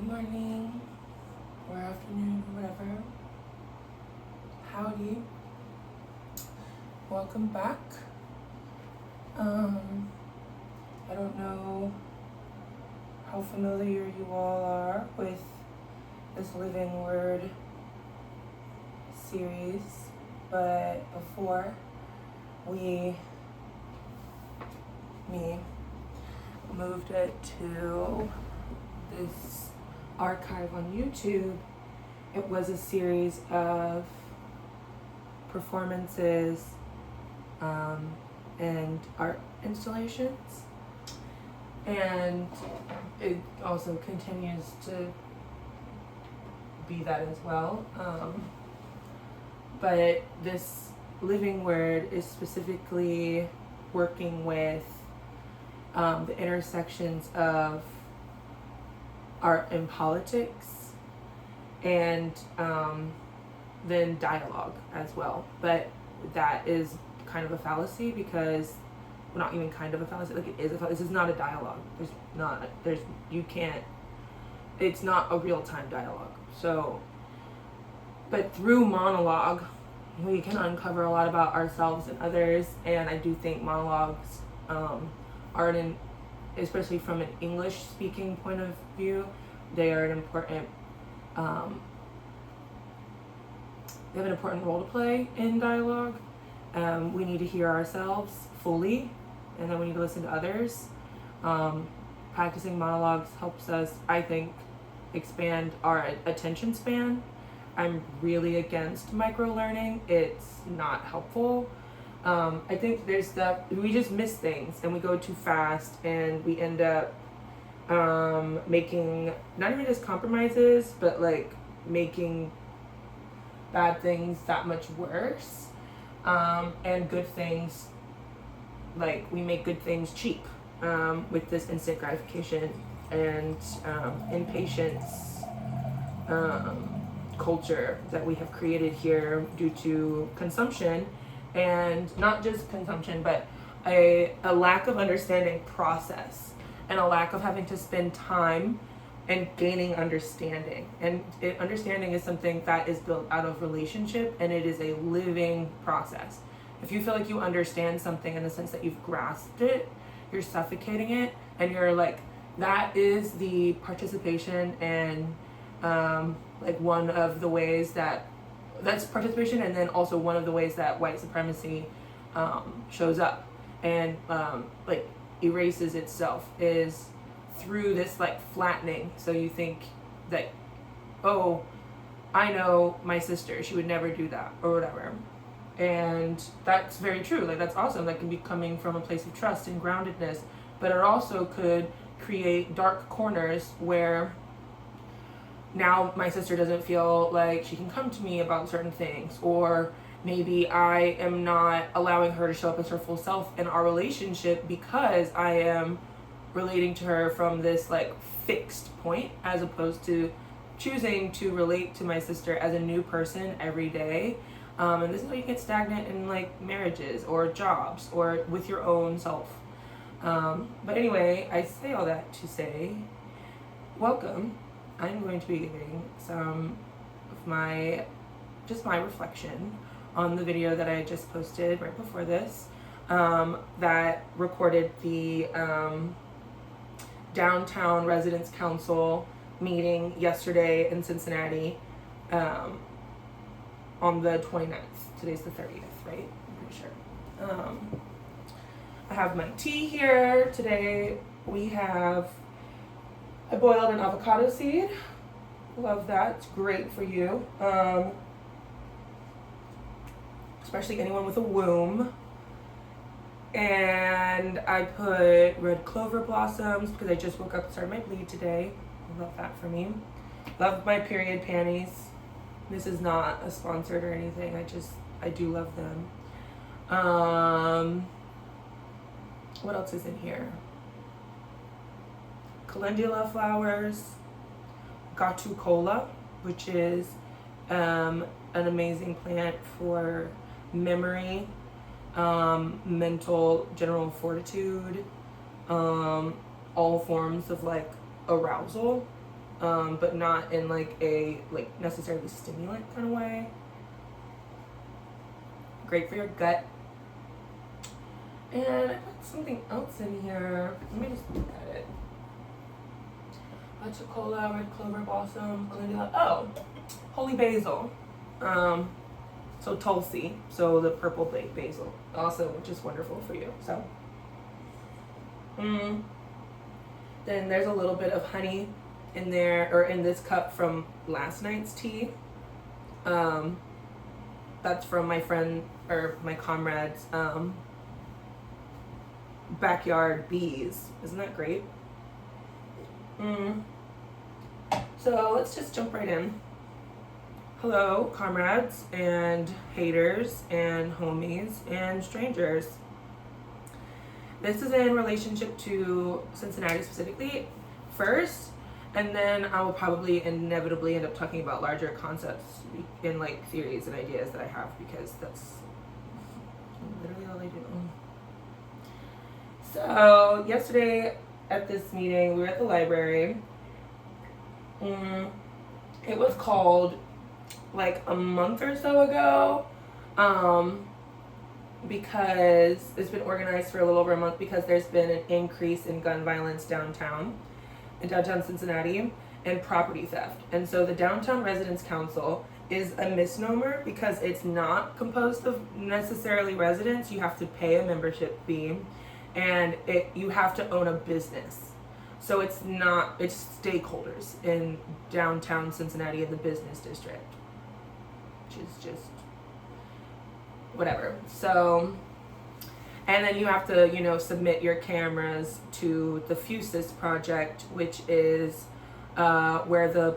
morning or afternoon or whatever. Howdy. Welcome back. I don't know how familiar you all are with this Living Word series, but before me moved it to this archive on YouTube, it was a series of performances and art installations, and it also continues to be that as well. But this Living Word is specifically working with the intersections of art and politics, and then dialogue as well. But that is kind of a fallacy because, well, not even kind of a fallacy, like it is a fallacy. This is not a dialogue. It's not a real-time dialogue. So, but through monologue, we can uncover a lot about ourselves and others, and I do think monologues are especially from an English speaking point of view, they are an important, they have an important role to play in dialogue. We need to hear ourselves fully, and then we need to listen to others. Practicing monologues helps us, I think, expand our attention span. I'm really against micro-learning. It's not helpful. I think we just miss things and we go too fast and we end up making not even just compromises, but like making bad things that much worse. And good things, like we make good things cheap with this instant gratification and impatience culture that we have created here due to consumption. And not just consumption, but a lack of understanding process and a lack of having to spend time and gaining understanding. And understanding is something that is built out of relationship, and it is a living process. If you feel like you understand something in the sense that you've grasped it, you're suffocating it, and you're like, that is the participation and like one of the ways that's participation, and then also one of the ways that white supremacy shows up and like erases itself is through this like flattening. So you think that, oh, I know my sister, she would never do that or whatever, and that's very true. Like that's awesome. That can be coming from a place of trust and groundedness, but it also could create dark corners where now my sister doesn't feel like she can come to me about certain things, or maybe I am not allowing her to show up as her full self in our relationship because I am relating to her from this like fixed point, as opposed to choosing to relate to my sister as a new person every day. And this is how you get stagnant in like marriages or jobs or with your own self. But anyway, I say all that to say, welcome. I'm going to be giving some of my reflection on the video that I just posted right before this, that recorded the Downtown Residents Council meeting yesterday in Cincinnati on the 29th. Today's the 30th, right? I'm pretty sure. I have my tea here. Today I boiled an avocado seed. Love that. It's great for you. Especially anyone with a womb. And I put red clover blossoms because I just woke up and started my bleed today. Love that for me. Love my period panties. This is not a sponsored or anything. I do love them. What else is in here? Calendula flowers, gatucola, which is an amazing plant for memory, mental, general fortitude, all forms of like arousal. but not in like a necessarily stimulant kind of way. Great for your gut. And I put something else in here. Let me just look at it. Achacola, red clover blossom, calendula. Oh, holy basil. So tulsi, so the purple basil, also, which is wonderful for you. So, then there's a little bit of honey in there, or in this cup from last night's tea. That's from my friend or my comrade's backyard bees. Isn't that great? So let's just jump right in. Hello, comrades and haters and homies and strangers. This is in relationship to Cincinnati specifically first, and then I will probably inevitably end up talking about larger concepts in like theories and ideas that I have, because that's literally all I do. So yesterday at this meeting, we were at the library. It was called like a month or so ago, because it's been organized for a little over a month because there's been an increase in gun violence in downtown Cincinnati, and property theft. And so the Downtown Residents Council is a misnomer because it's not composed of necessarily residents. You have to pay a membership fee, and you have to own a business. So it's stakeholders in downtown Cincinnati in the business district, which is just whatever. So, and then you have to, submit your cameras to the Fusus project, which is where the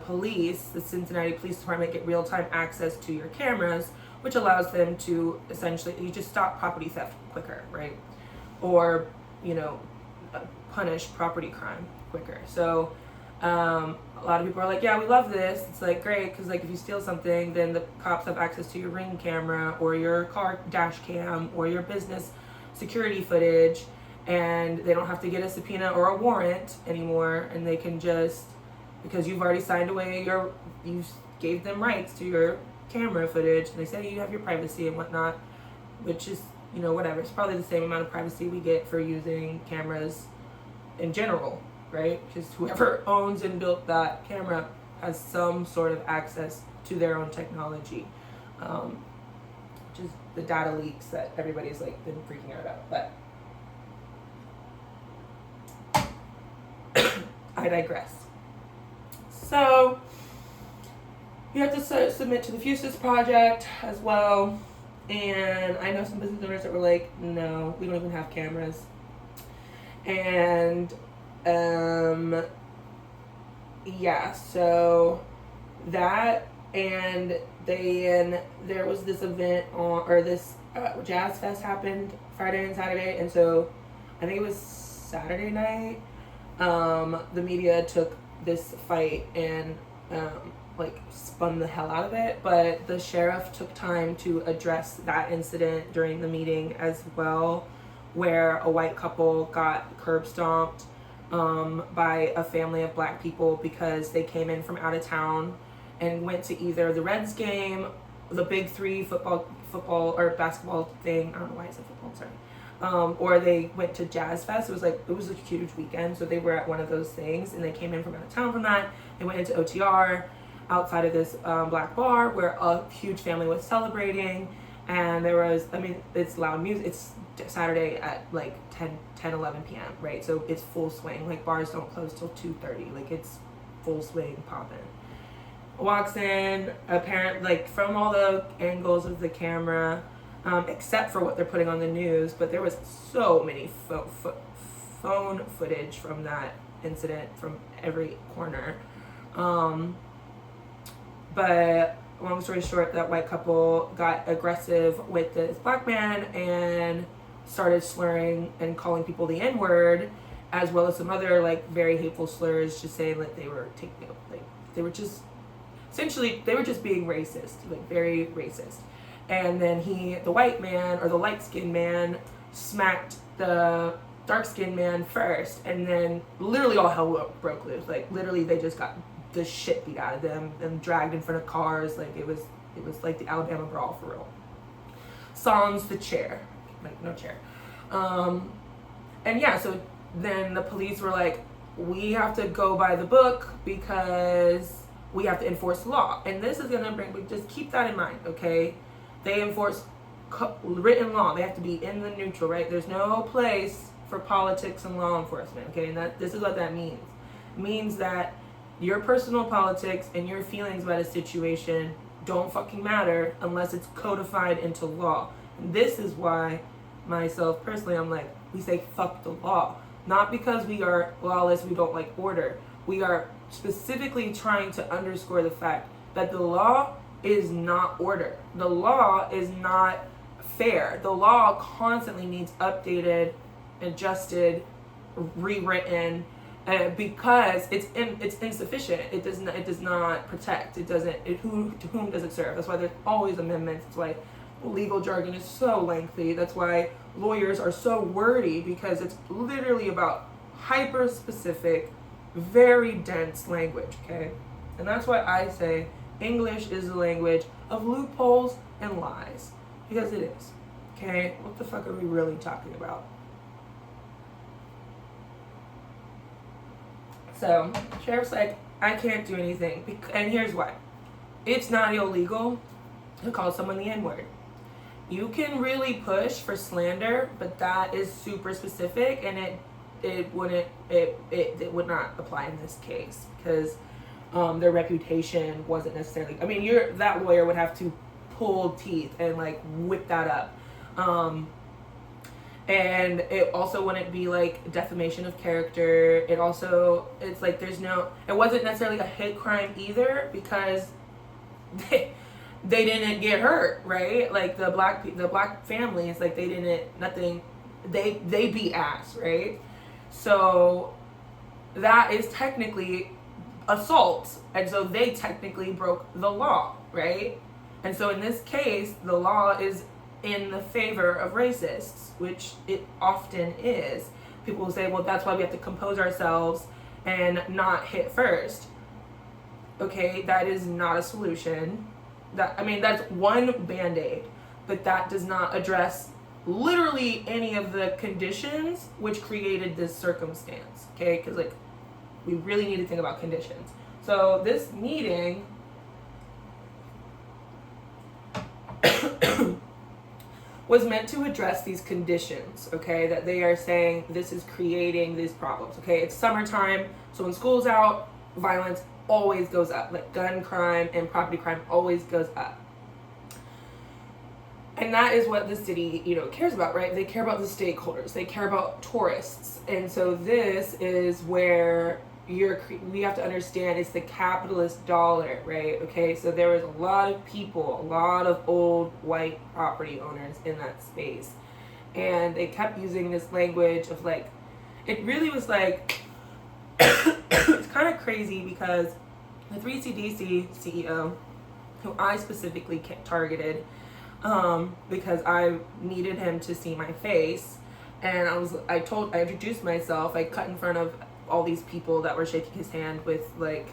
Cincinnati Police Department, get real-time access to your cameras, which allows them to essentially, you just stop property theft quicker, right? Or, punish property crime quicker. So a lot of people are like, yeah, we love this. It's like great, because like if you steal something, then the cops have access to your Ring camera or your car dash cam or your business security footage, and they don't have to get a subpoena or a warrant anymore, and they can just, because you've already signed away you gave them rights to your camera footage, and they say you have your privacy and whatnot, which is, whatever. It's probably the same amount of privacy we get for using cameras in general, right? Because whoever owns and built that camera has some sort of access to their own technology, which is the data leaks that everybody's been freaking out about. But I digress. So you have to submit to the Fusus project as well. And I know some business owners that were like, no, we don't even have cameras. And so that, and then there was this event this Jazz Fest happened Friday and Saturday, and so I think it was Saturday night, the media took this fight and spun the hell out of it, but the sheriff took time to address that incident during the meeting as well, where a white couple got curb stomped by a family of black people because they came in from out of town and went to either the Reds game, the Big Three football or basketball thing. I don't know why I said football, sorry. Or they went to Jazz Fest. It was a huge weekend, so they were at one of those things, and they came in from out of town from that. They went into OTR outside of this black bar where a huge family was celebrating, and there was, it's loud music. It's Saturday at 10-11 p.m., right? So it's full swing. Bars don't close till 2:30. It's full swing popping. Walks in, apparent from all the angles of the camera, except for what they're putting on the news, but there was so many phone footage from that incident from every corner. But long story short, that white couple got aggressive with this black man and started slurring and calling people the N-word, as well as some other very hateful slurs, just saying that they were they were just being racist, very racist. And then the white man, or the light-skinned man, smacked the dark-skinned man first, and then literally all hell broke loose. Literally they just got the shit beat out of them and dragged in front of cars. Like it was like the Alabama brawl for real. Sans the chair, like no chair. And yeah, so then the police were like, we have to go by the book because we have to enforce law. And this is gonna bring, just keep that in mind, okay? They enforce written law. They have to be in the neutral, right? There's no place for politics and law enforcement, okay? And this is what that means. It means that your personal politics and your feelings about a situation don't fucking matter unless it's codified into law. And this is why myself personally, I'm like, we say fuck the law. Not because we are lawless, we don't like order. We are specifically trying to underscore the fact that the law is not order. The law is not fair. The law constantly needs updated, adjusted, rewritten, because it's insufficient. It does not protect. To whom does it serve? That's why there's always amendments. That's why legal jargon is so lengthy. That's why lawyers are so wordy, because it's literally about hyper specific, very dense language, okay? And that's why I say English is the language of loopholes and lies, because it is, okay? What the fuck are we really talking about? So, sheriff's like, I can't do anything, and here's why. It's not illegal to call someone the N-word. You can really push for slander, but that is super specific, and it would not apply in this case, because their reputation wasn't necessarily, I mean, that lawyer would have to pull teeth and like whip that up. And it also wouldn't be like defamation of character. It's like it wasn't necessarily a hate crime either, because they didn't get hurt, right? Like the black families, like they beat ass, right? So that is technically assault, and so they technically broke the law, right? And so in this case, the law is in the favor of racists, which it often is. People will say, well, that's why we have to compose ourselves and not hit first. Okay, that is not a solution. That's one band-aid, but that does not address literally any of the conditions which created this circumstance, okay? Because like, we really need to think about conditions. So this meeting was meant to address these conditions, okay? That they are saying this is creating these problems, okay? It's summertime, so when school's out, violence always goes up. Like gun crime and property crime always goes up. And that is what the city, cares about, right? They care about the stakeholders. They care about tourists. And so this is where we have to understand it's the capitalist dollar, right? Okay, so there was a lot of people, a lot of old white property owners in that space. And they kept using this language of like, it really was like, it's kind of crazy, because the 3CDC CEO, who I specifically targeted, because I needed him to see my face, and I introduced myself, I cut in front of all these people that were shaking his hand with like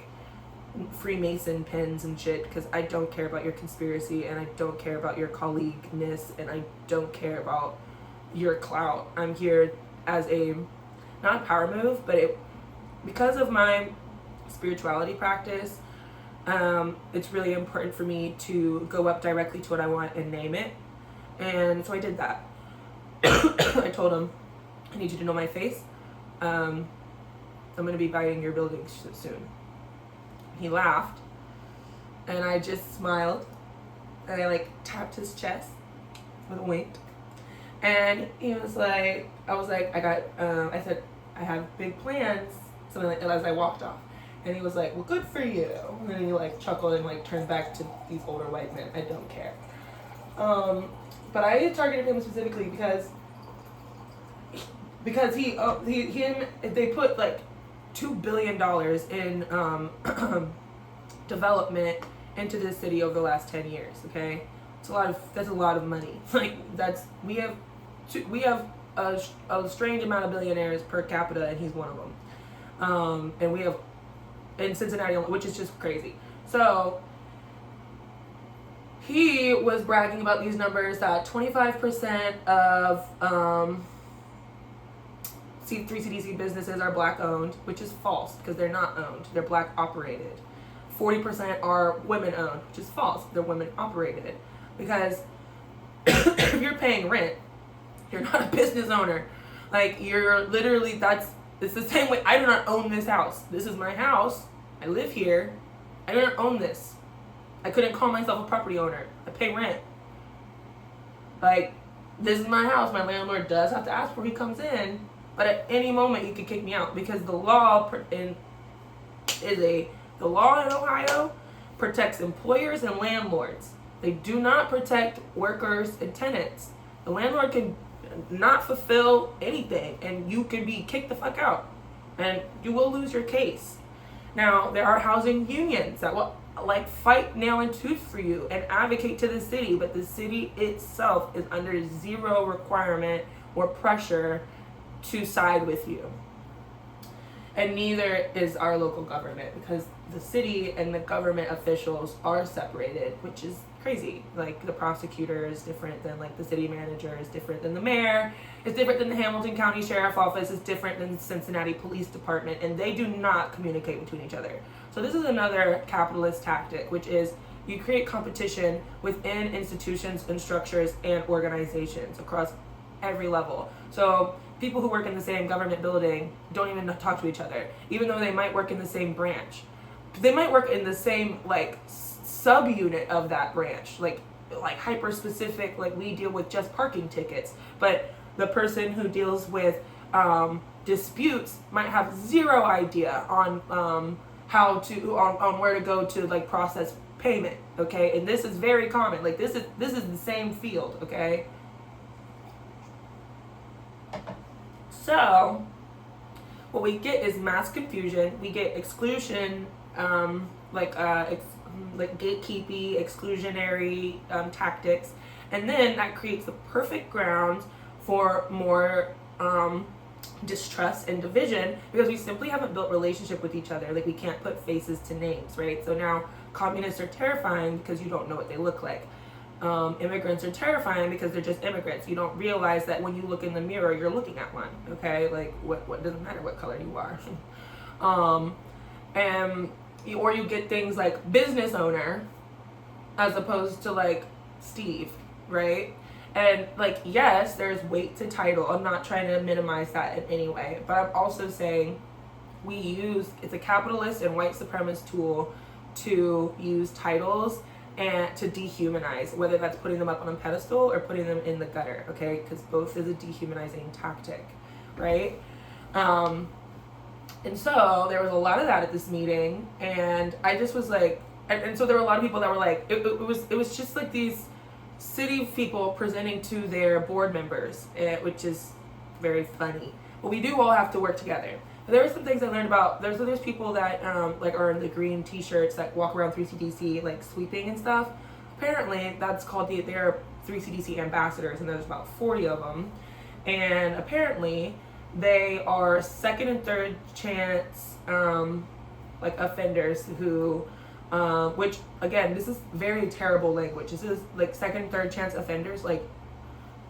Freemason pins and shit, because I don't care about your conspiracy, and I don't care about your colleagueness, and I don't care about your clout. I'm here as not a power move, but because of my spirituality practice, it's really important for me to go up directly to what I want and name it. And so I did that. I told him, I need you to know my face. I'm going to be buying your building soon. He laughed, and I just smiled, and I like tapped his chest with a wink. And he was like, I said, I have big plans, something like that, as I walked off. And he was like, well, good for you. And then he like chuckled and like turned back to these older white men. I don't care. But I targeted him specifically because they put like $2 billion in development into this city over the last 10 years. Okay, that's a lot of money. Like we have a strange amount of billionaires per capita, and he's one of them. And we have in Cincinnati, which is just crazy. So he was bragging about these numbers that 25% of 3CDC businesses are black owned, which is false because they're not owned. They're black operated. 40% are women owned, which is false. They're women operated. Because if you're paying rent, you're not a business owner. Like, you're literally, it's the same way. I do not own this house. This is my house. I live here. I do not own this. I couldn't call myself a property owner. I pay rent. Like, this is my house. My landlord does have to ask before he comes in, but at any moment he could kick me out because the law in Ohio protects employers and landlords. They do not protect workers and tenants. The landlord can not fulfill anything, and you can be kicked the fuck out, and you will lose your case. Now, there are housing unions that will fight nail and tooth for you and advocate to the city, but the city itself is under zero requirement or pressure to side with you. And neither is our local government, because the city and the government officials are separated, which is crazy. Like, the prosecutor is different than the city manager, is different than the mayor, is different than the Hamilton County Sheriff Office, is different than the Cincinnati Police Department, and they do not communicate between each other. So this is another capitalist tactic, which is you create competition within institutions and structures and organizations across every level. So people who work in the same government building don't even talk to each other, even though they might work in the same branch. They might work in the same subunit of that branch, like hyper specific, like we deal with just parking tickets, but the person who deals with disputes might have zero idea on on where to go to process payment. Okay, and this is very common. This is the same field. Okay, so what we get is mass confusion. We get exclusion, gatekeeping, exclusionary tactics, and then that creates the perfect ground for more distrust and division, because we simply haven't built relationship with each other. We can't put faces to names, right? So now communists are terrifying because you don't know what they look like. Immigrants are terrifying because they're just immigrants. You don't realize that when you look in the mirror, you're looking at one. Okay, what doesn't matter what color you are. Or you get things like business owner as opposed to Steve, right? And yes, there's weight to title. I'm not trying to minimize that in any way, but I'm also saying it's a capitalist and white supremacist tool to use titles and to dehumanize, whether that's putting them up on a pedestal or putting them in the gutter, okay? Because both is a dehumanizing tactic, right? And so there was a lot of that at this meeting, and I just was and so there were a lot of people that were it was just these city people presenting to their board members, which is very funny. But we do all have to work together. There are some things I learned about. There's people that are in the green t-shirts that walk around 3CDC sweeping and stuff. Apparently that's called they're 3CDC ambassadors, and there's about 40 of them. And apparently they are second and third chance offenders who which again, this is very terrible language. This is second, third chance offenders,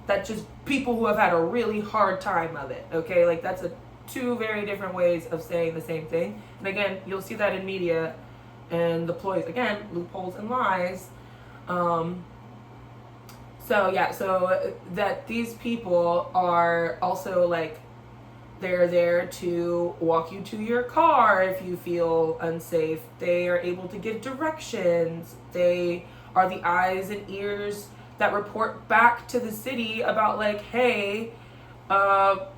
that's just people who have had a really hard time of it. Okay, that's two very different ways of saying the same thing. And again, you'll see that in media and the ploys, again, loopholes and lies. So that these people are also they're there to walk you to your car if you feel unsafe. They are able to give directions. They are the eyes and ears that report back to the city about hey,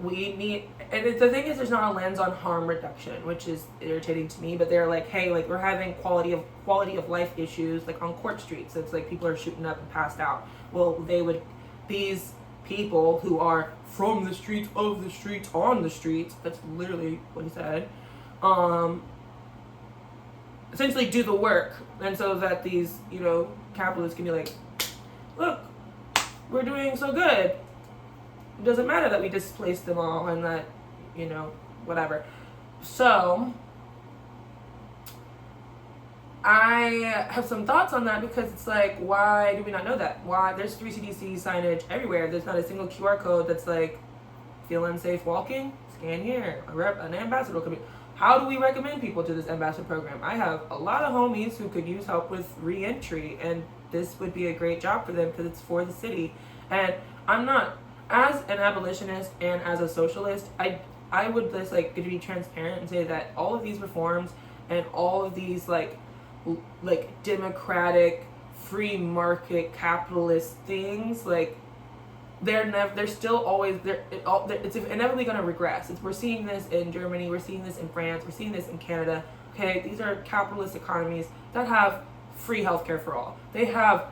we need, and the thing is, there's not a lens on harm reduction, which is irritating to me, but they're hey, we're having quality of life issues on Court Street. So it's people are shooting up and passed out. Well, these people who are from the streets, of the streets, on the streets, that's literally what he said, essentially do the work, and so that these capitalists can be look, we're doing so good, it doesn't matter that we displaced them all and that whatever. So I have some thoughts on that because it's like, why do we not know that? Why there's 3CDC signage everywhere? There's not a single QR code that's like, feel unsafe walking? Scan here. An ambassador will come in. How do we recommend people to this ambassador program? I have a lot of homies who could use help with re-entry, and this would be a great job for them because it's for the city. And I'm not, as an abolitionist and as a socialist, I would just like to be transparent and say that all of these reforms and all of these like democratic, free market, capitalist things, like they're still always it's inevitably going to regress. We're seeing this in Germany, we're seeing this in France, we're seeing this in Canada. Okay, these are capitalist economies that have free healthcare for all. They have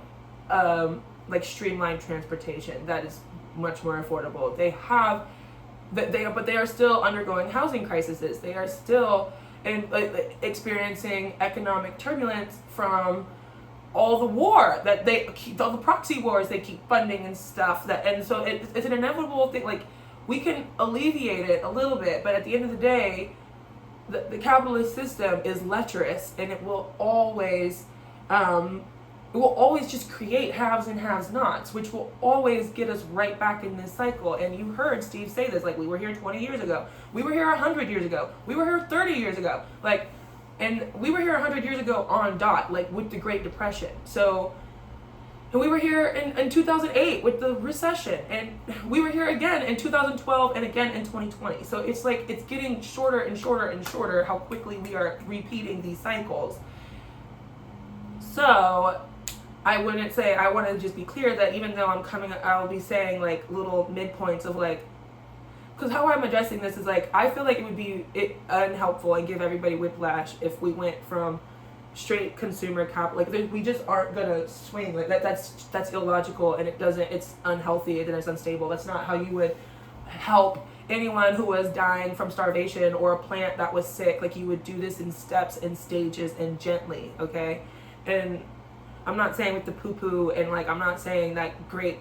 like streamlined transportation that is much more affordable. They have but they are still undergoing housing crises. They are still experiencing economic turbulence from all the war that all the proxy wars they keep funding and stuff, and so it's an inevitable thing. Like, we can alleviate it a little bit, but at the end of the day, the capitalist system is lecherous, and it will always just create haves and have nots, which will always get us right back in this cycle. And you heard Steve say this, like, we were here 20 years ago, we were here 100 years ago, we were here 30 years ago, like. And we were here 100 years ago on dot, like with the Great Depression. So, and we were here in 2008 with the recession. And we were here again in 2012 and again in 2020. So it's like, it's getting shorter and shorter and shorter how quickly we are repeating these cycles. So, I want to just be clear that even though I'll be saying like little midpoints of like, because how I'm addressing this is like, I feel like it would be unhelpful and give everybody whiplash if we went from straight consumer capital, like we just aren't gonna swing like that. That's illogical, and it's unhealthy, and it's unstable. That's not how you would help anyone who was dying from starvation or a plant that was sick. Like, you would do this in steps and stages and gently, okay? And I'm not saying with the poo-poo, and like I'm not saying that great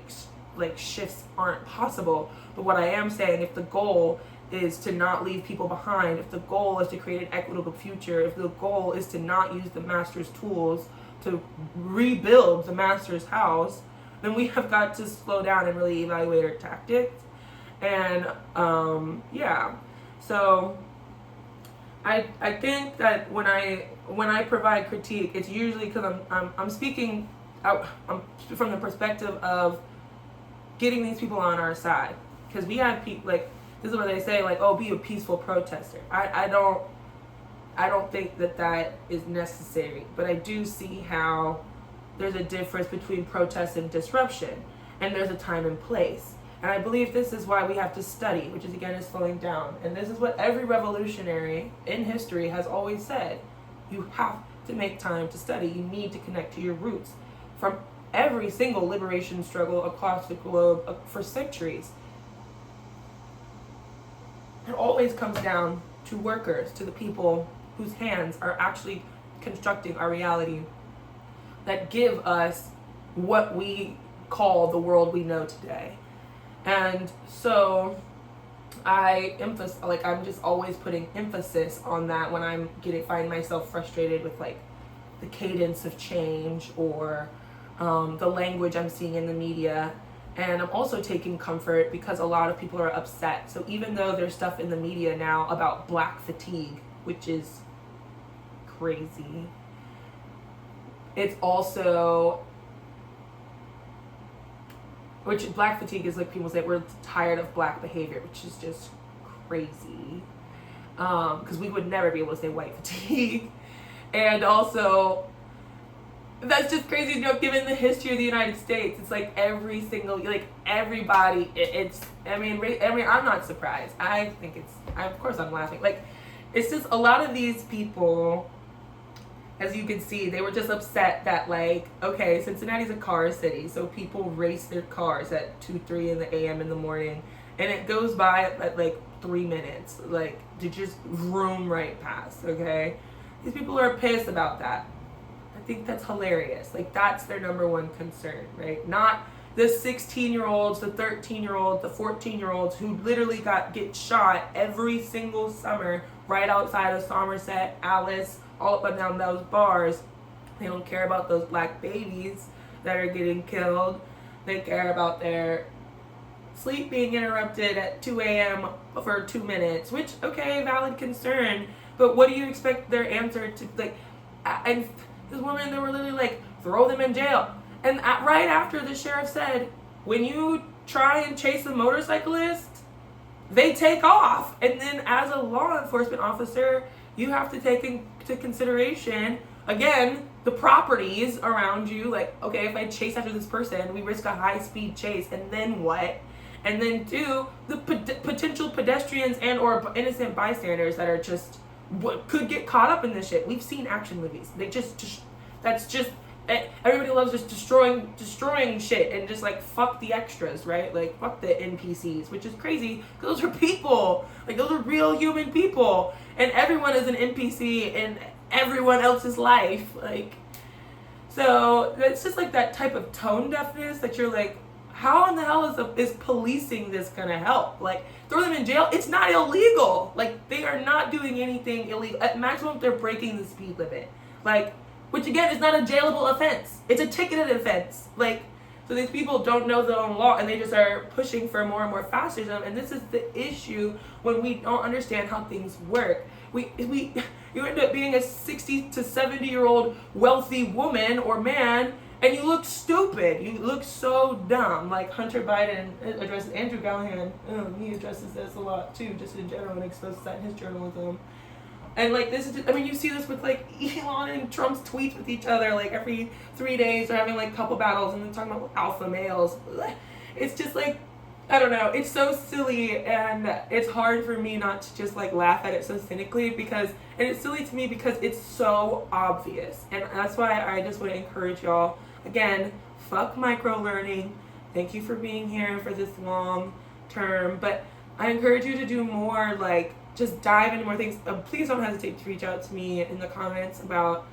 like shifts aren't possible. But what I am saying, if the goal is to not leave people behind, if the goal is to create an equitable future, if the goal is to not use the master's tools to rebuild the master's house, then we have got to slow down and really evaluate our tactics. And so I think that when I provide critique, it's usually because I'm speaking out from the perspective of getting these people on our side. Because we have people, like, this is where they say, like, oh, be a peaceful protester. I don't think that is necessary. But I do see how there's a difference between protest and disruption. And there's a time and place. And I believe this is why we have to study, which is, again, is slowing down. And this is what every revolutionary in history has always said. You have to make time to study. You need to connect to your roots. From every single liberation struggle across the globe for centuries, it always comes down to workers, to the people whose hands are actually constructing our reality, that give us what we call the world we know today. And so I'm just always putting emphasis on that when I'm find myself frustrated with like the cadence of change or the language I'm seeing in the media. And I'm also taking comfort because a lot of people are upset. So even though there's stuff in the media now about black fatigue, which is crazy, it's also, which black fatigue is like people say we're tired of black behavior, which is just crazy. Because we would never be able to say white fatigue. And also, that's just crazy, you know, given the history of the United States. It's like every single, like everybody, I mean, I'm not surprised. I think of course I'm laughing. Like, it's just a lot of these people, as you can see, they were just upset that like, okay, Cincinnati's a car city, so people race their cars at 2-3 in the a.m. in the morning, and it goes by at like 3 minutes, like to just vroom right past, okay? These people are pissed about that. I think that's hilarious. Like, that's their number one concern, right? Not the 16-year-olds, the 13-year-olds, the 14-year-olds who literally get shot every single summer right outside of Somerset, Alice, all up and down those bars They don't care about those black babies that are getting killed. They care about their sleep being interrupted at 2 a.m. for 2 minutes, which, okay, valid concern, but what do you expect their answer to, like, and this woman, they were literally like, throw them in jail. And right after the sheriff said, when you try and chase a motorcyclist, they take off. And then as a law enforcement officer, you have to take into consideration, again, the properties around you. Like, okay, if I chase after this person, we risk a high-speed chase, and then what? And then two, the potential pedestrians and or innocent bystanders that are just, what could get caught up in this shit. We've seen action movies. They just that's just, everybody loves just destroying shit and just like fuck the extras, right? Like fuck the NPCs, which is crazy because those are people. Like those are real human people, and everyone is an NPC in everyone else's life. Like, so it's just like that type of tone deafness that you're like, how in the hell is policing this gonna help? Like, throw them in jail? It's not illegal. Like, they are not doing anything illegal. At maximum, they're breaking the speed limit. Like, which again is not a jailable offense. It's a ticketed offense. Like, so these people don't know their own law and they just are pushing for more and more faster zone. And this is the issue when we don't understand how things work. You end up being a 60 to 70-year-old wealthy woman or man, and you look stupid. You look so dumb. Like Hunter Biden addresses Andrew Callahan. He addresses this a lot too, just in general, and exposes that in his journalism. And like this is just, I mean, you see this with like Elon and Trump's tweets with each other. Like every 3 days they're having like couple battles and they're talking about alpha males. It's just like, I don't know. It's so silly, and it's hard for me not to just like laugh at it so cynically because, and it's silly to me because it's so obvious. And that's why I just want to encourage y'all. Again, fuck micro-learning. Thank you for being here for this long term. But I encourage you to do more, like, just dive into more things. Please don't hesitate to reach out to me in the comments about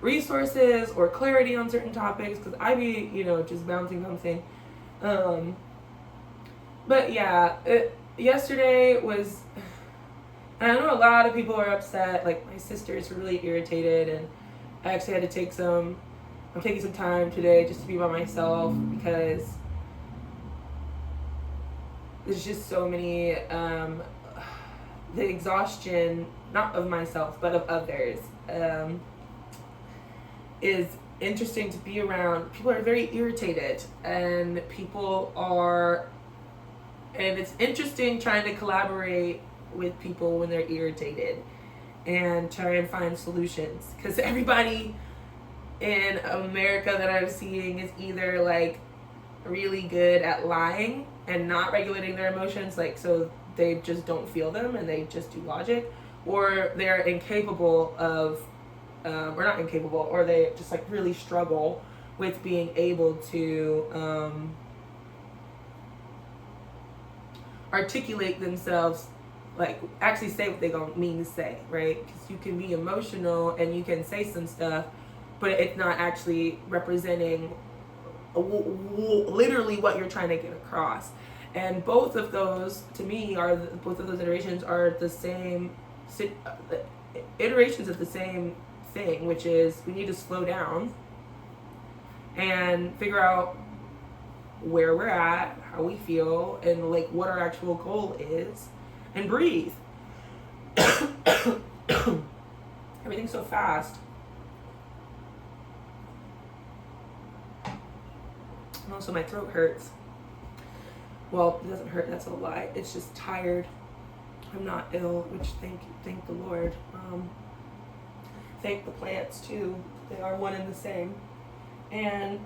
resources or clarity on certain topics, because I be, just bouncing. But yeah, yesterday was, and I know a lot of people are upset. Like, my sisters were really irritated, and I actually had to I'm taking some time today just to be by myself because there's just so many, the exhaustion, not of myself, but of others, is interesting to be around. People are very irritated, and it's interesting trying to collaborate with people when they're irritated and try and find solutions, because everybody in America that I'm seeing is either like really good at lying and not regulating their emotions, like so they just don't feel them and they just do logic, or they're incapable of, or not incapable, or they just like really struggle with being able to articulate themselves, like actually say what they gonna mean to say, right? Because you can be emotional and you can say some stuff, but it's not actually representing literally what you're trying to get across. And both of those, to me, both of those iterations are the same iterations of the same thing, which is we need to slow down and figure out where we're at, how we feel, and like what our actual goal is, and breathe. Everything's so fast. And also my throat hurts. Well, it doesn't hurt, that's a lie. It's just tired. I'm not ill, which thank the Lord. Thank the plants too. They are one and the same. And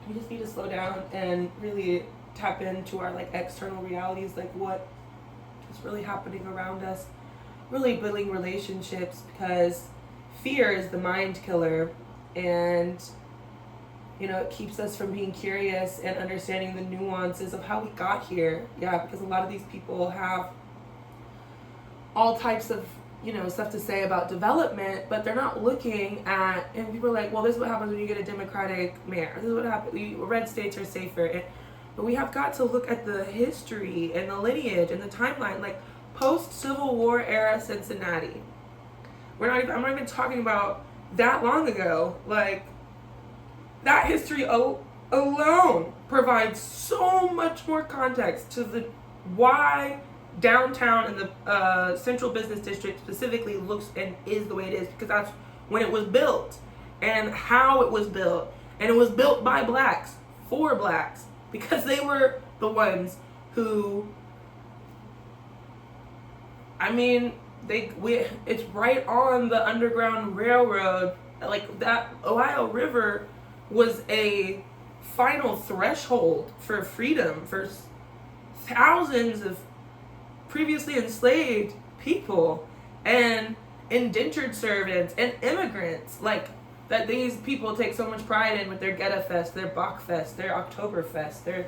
we just need to slow down and really tap into our like external realities, like what is really happening around us, really building relationships, because fear is the mind killer, and it keeps us from being curious and understanding the nuances of how we got here. Yeah, because a lot of these people have all types of stuff to say about development, but they're not looking at, and people are like, well, this is what happens when you get a Democratic mayor. This is what happens. Red states are safer. But we have got to look at the history and the lineage and the timeline, like post-Civil War era Cincinnati. I'm not even talking about that long ago. Like, that history alone provides so much more context to the why downtown and the central business district specifically looks and is the way it is, because that's when it was built and how it was built. And it was built by blacks for blacks, because they were the ones who, I mean, it's right on the Underground Railroad. Like, that Ohio River was a final threshold for freedom for thousands of previously enslaved people and indentured servants and immigrants, like, that these people take so much pride in with their Geta Fest, their Bachfest, their Oktoberfest, their,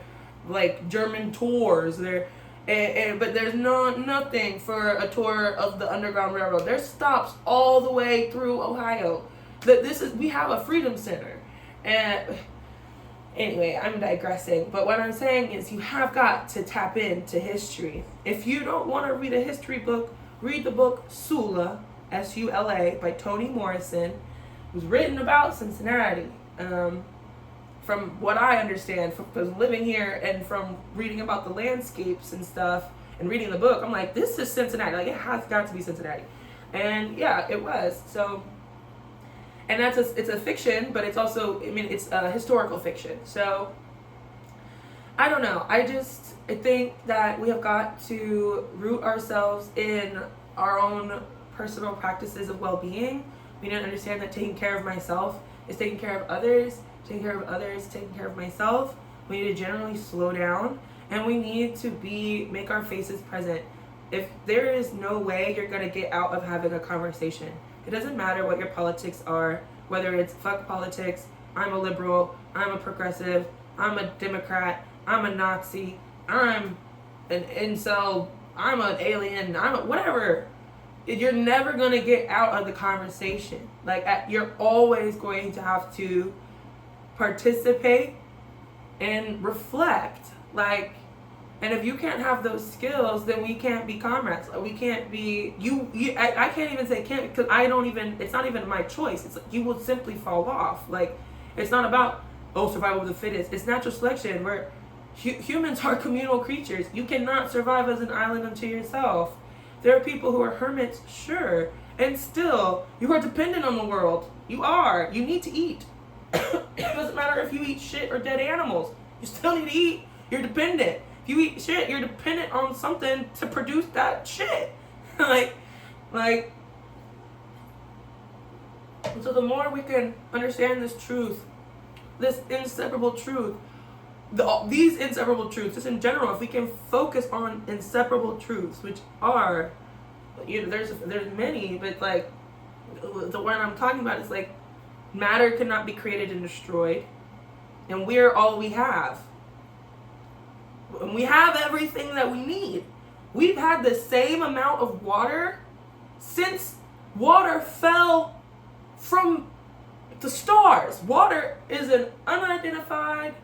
like, German tours, their but there's nothing for a tour of the Underground Railroad. There's stops all the way through Ohio. We have a freedom center. And anyway, I'm digressing. But what I'm saying is, you have got to tap into history. If you don't want to read a history book, read the book Sula, S-U-L-A, by Toni Morrison. It was written about Cincinnati. From what I understand, from living here and from reading about the landscapes and stuff and reading the book, I'm like, this is Cincinnati. Like, it has got to be Cincinnati. And yeah, it was. So, and it's a fiction, but it's also, I mean, it's a historical fiction. So, I don't know. I think that we have got to root ourselves in our own personal practices of well-being. We need to understand that taking care of myself is taking care of others. Taking care of others, taking care of myself. We need to generally slow down, and we need to make our faces present. If there is no way you're going to get out of having a conversation, it doesn't matter what your politics are, whether it's fuck politics, I'm a liberal, I'm a progressive, I'm a Democrat, I'm a Nazi, I'm an incel, I'm an alien, whatever. You're never going to get out of the conversation. Like, you're always going to have to participate and reflect. Like, and if you can't have those skills, then we can't be comrades. Like, we can't be I can't even say can't, because it's not even my choice. It's like, you will simply fall off. Like, it's not about survival of the fittest. It's natural selection, where humans are communal creatures. You cannot survive as an island unto yourself. There are people who are hermits, sure, and still you are dependent on the world. You need to eat. It doesn't matter if you eat shit or dead animals. You still need to eat. You're dependent. If you eat shit, you're dependent on something to produce that shit. like, so the more we can understand this truth, this inseparable truth, these inseparable truths, just in general, if we can focus on inseparable truths, which are, there's many, but like, the one I'm talking about is like, matter cannot be created and destroyed, and we're all we have. And we have everything that we need. We've had the same amount of water since water fell from the stars. Water is an unidentified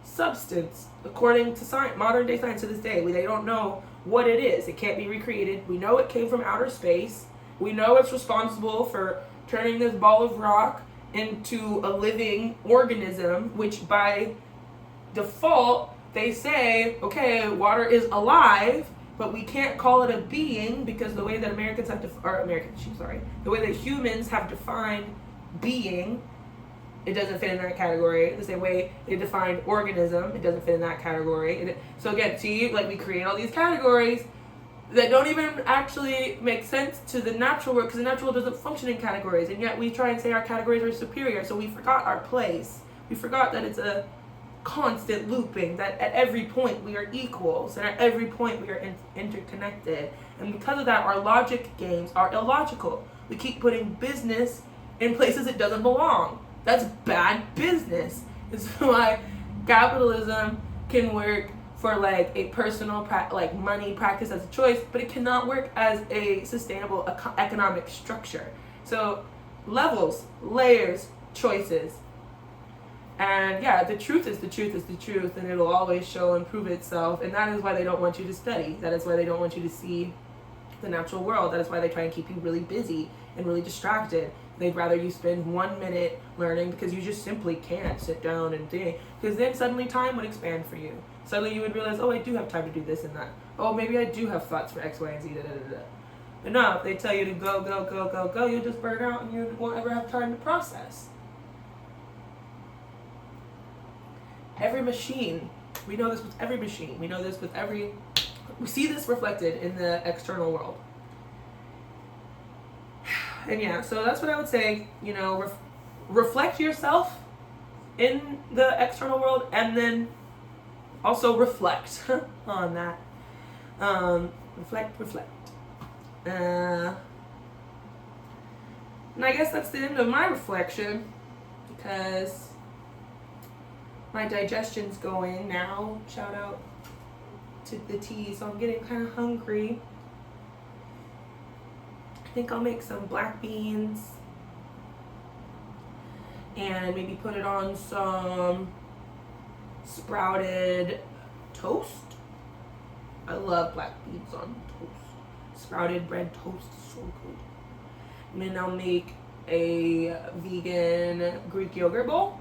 substance, according to science, modern day science to this day. They don't know what it is. It can't be recreated. We know it came from outer space. We know it's responsible for turning this ball of rock into a living organism, which by default they say, okay, water is alive, but we can't call it a being, because the way that the way that humans have defined being, it doesn't fit in that category. The same way they defined organism, it doesn't fit in that category. So again, see, like, we create all these categories that don't even actually make sense to the natural world, because the natural world doesn't function in categories, and yet we try and say our categories are superior. So we forgot our place. We forgot that it's a constant looping, that at every point we are equals, and at every point we are interconnected. And because of that, our logic games are illogical. We keep putting business in places it doesn't belong. That's bad business. It's why capitalism can work for like a personal money practice as a choice, but it cannot work as a sustainable economic structure. So levels, layers, choices. And yeah, the truth is the truth is the truth, and it'll always show and prove itself. And that is why they don't want you to study. That is why they don't want you to see the natural world. That is why they try and keep you really busy and really distracted. They'd rather you spend 1 minute learning because you just simply can't sit down and think. Because then suddenly time would expand for you. Suddenly you would realize, oh, I do have time to do this and that. Oh, maybe I do have thoughts for X, Y, and Z. Da, da, da, da. But no, if they tell you to go, go, go, go, go, you'll just burn out and you won't ever have time to process. Every machine, we know this with every machine. We know this with every, we see this reflected in the external world. And yeah, so that's what I would say, you know, reflect yourself in the external world and then also reflect on that. Reflect. And I guess that's the end of my reflection because my digestion's going now. Shout out to the tea, so I'm getting kind of hungry. I think I'll make some black beans and maybe put it on some sprouted toast. I love black beans on toast. Sprouted bread toast is so good. And then I'll make a vegan Greek yogurt bowl.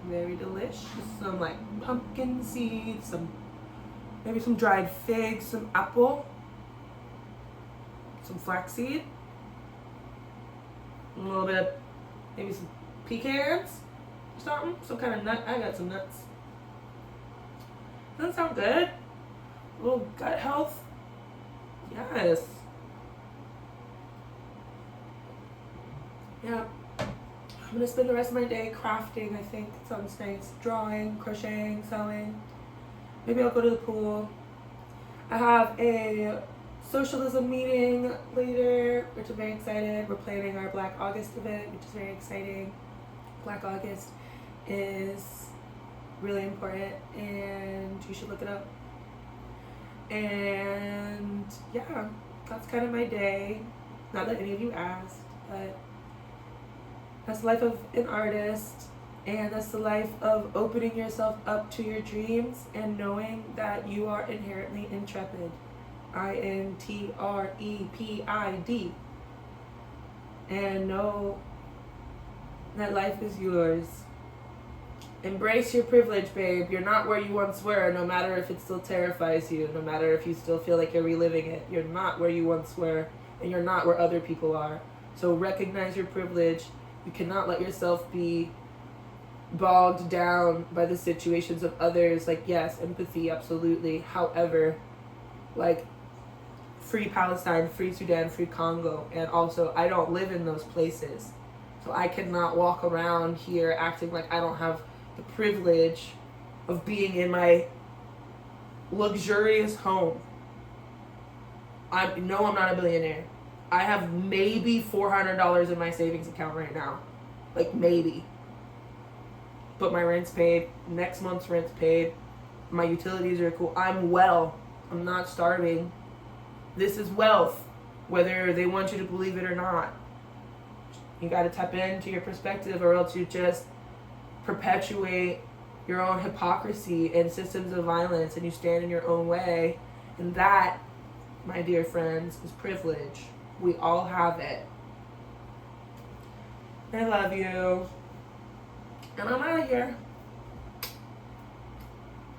Very delicious. Some like pumpkin seeds, maybe some dried figs, some apple, some flaxseed, a little bit of maybe some pecans or something, some kind of nut. I got some nuts. Doesn't sound good? A little gut health. Yes. Yeah. I'm gonna spend the rest of my day crafting, I think. Sounds nice. Drawing, crocheting, sewing. Maybe I'll go to the pool. I have a socialism meeting later, which I'm very excited. We're planning our Black August event, which is very exciting. Black August is really important and you should look it up. And yeah, that's kind of my day. Not that any of you asked, but that's the life of an artist, and that's the life of opening yourself up to your dreams and knowing that you are inherently intrepid. INTREPID. And know that life is yours. Embrace your privilege, babe. You're not where you once were, no matter if it still terrifies you, no matter if you still feel like you're reliving it. You're not where you once were, and you're not where other people are. So recognize your privilege. You cannot let yourself be bogged down by the situations of others. Like, yes, empathy, absolutely. However, like, free Palestine, free Sudan, free Congo. And also, I don't live in those places. So I cannot walk around here acting like I don't have the privilege of being in my luxurious home. I'm not a billionaire. I have maybe $400 in my savings account right now. Like, maybe. But my rent's paid. Next month's rent's paid. My utilities are cool. I'm well. I'm not starving. This is wealth, whether they want you to believe it or not. You got to tap into your perspective, or else you just perpetuate your own hypocrisy and systems of violence, and you stand in your own way. And that, my dear friends, is privilege. We all have it. I love you. And I'm out of here.